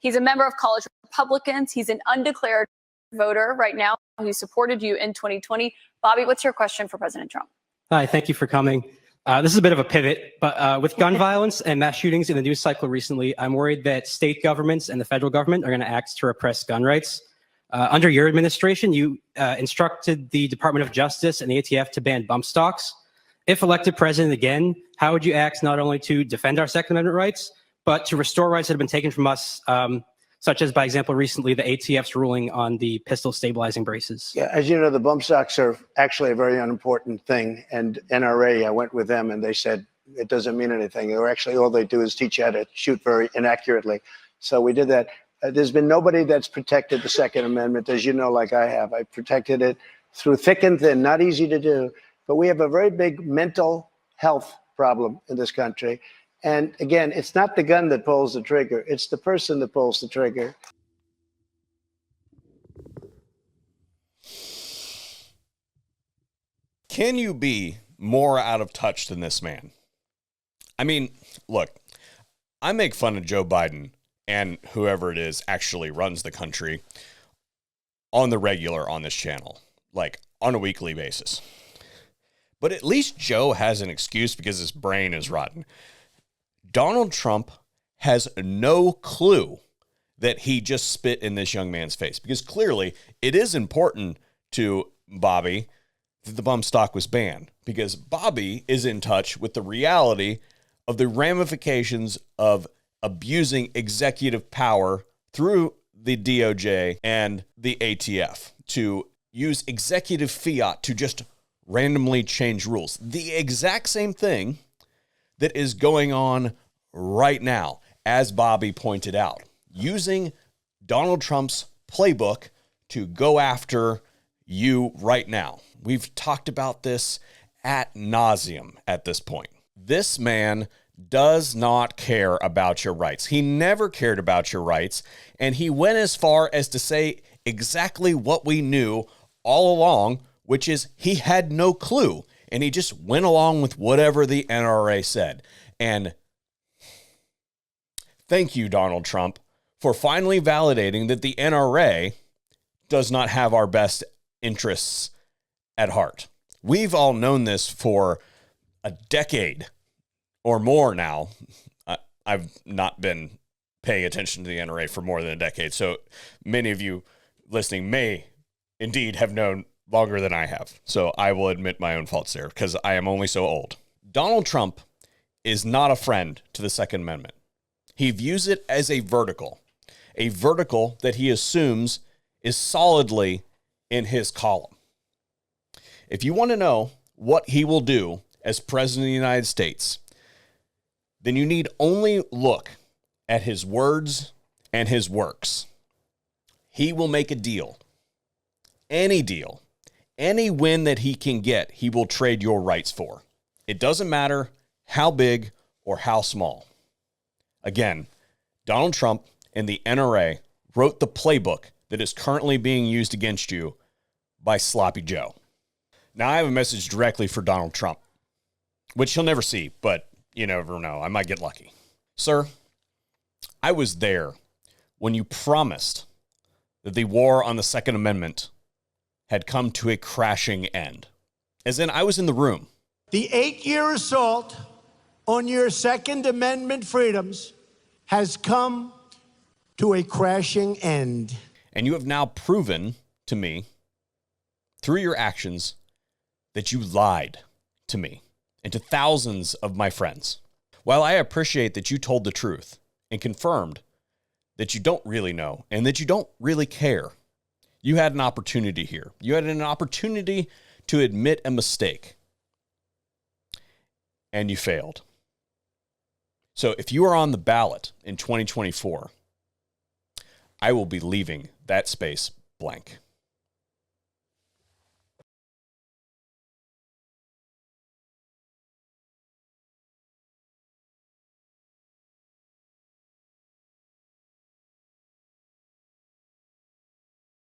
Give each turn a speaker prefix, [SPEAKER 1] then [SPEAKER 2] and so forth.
[SPEAKER 1] He's a member of College Republicans. He's an undeclared voter right now who supported you in 2020. Bobby, what's your question for President Trump?
[SPEAKER 2] Hi, thank you for coming. This is a bit of a pivot, but with gun violence and mass shootings in the news cycle recently, I'm worried that state governments and the federal government are going to act to repress gun rights. Under your administration, you instructed the Department of Justice and the ATF to ban bump stocks. If elected president again, how would you act not only to defend our Second Amendment rights, but to restore rights that have been taken from us, such as, by example, recently the ATF's ruling on the pistol stabilizing braces?
[SPEAKER 3] Yeah, as you know, the bump stocks are actually a very unimportant thing. And NRA, I went with them and they said it doesn't mean anything. Or actually, all they do is teach you how to shoot very inaccurately. So we did that. There's been nobody that's protected the Second Amendment, as you know, like I have. I protected it through thick and thin, not easy to do. But we have a very big mental health problem in this country. And again, it's not the gun that pulls the trigger. It's the person that pulls the trigger.
[SPEAKER 4] Can you be more out of touch than this man? I mean, look, I make fun of Joe Biden and whoever it is actually runs the country on the regular on this channel, like on a weekly basis. But at least Joe has an excuse because his brain is rotten. Donald Trump has no clue that he just spit in this young man's face, because clearly it is important to Bobby that the bump stock was banned, because Bobby is in touch with the reality of the ramifications of abusing executive power through the DOJ and the ATF to use executive fiat to just randomly change rules. The exact same thing that is going on right now, as Bobby pointed out, using Donald Trump's playbook to go after you right now. We've talked about this ad nauseum at this point. This man does not care about your rights. He never cared about your rights, and he went as far as to say exactly what we knew all along, which is he had no clue, and he just went along with whatever the NRA said. And thank you, Donald Trump, for finally validating that the NRA does not have our best interests at heart. We've all known this for a decade or more now. I've not been paying attention to the NRA for more than a decade, so many of you listening may indeed have known longer than I have. So I will admit my own faults there, because I am only so old. Donald Trump is not a friend to the Second Amendment. He views it as a vertical that he assumes is solidly in his column. If you want to know what he will do as president of the United States, then you need only look at his words and his works. He will make a deal, any win that he can get, he will trade your rights for. It doesn't matter how big or how small. Again, Donald Trump and the NRA wrote the playbook that is currently being used against you by Sloppy Joe. Now, I have a message directly for Donald Trump, which he'll never see, but you never know. I might get lucky. Sir, I was there when you promised that the war on the Second Amendment had come to a crashing end. As in, I was in the room.
[SPEAKER 5] The 8-year assault on your Second Amendment freedoms has come to a crashing end.
[SPEAKER 4] And you have now proven to me, through your actions, that you lied to me and to thousands of my friends. While I appreciate that you told the truth and confirmed that you don't really know and that you don't really care, you had an opportunity here. You had an opportunity to admit a mistake, and you failed. So if you are on the ballot in 2024, I will be leaving that space blank.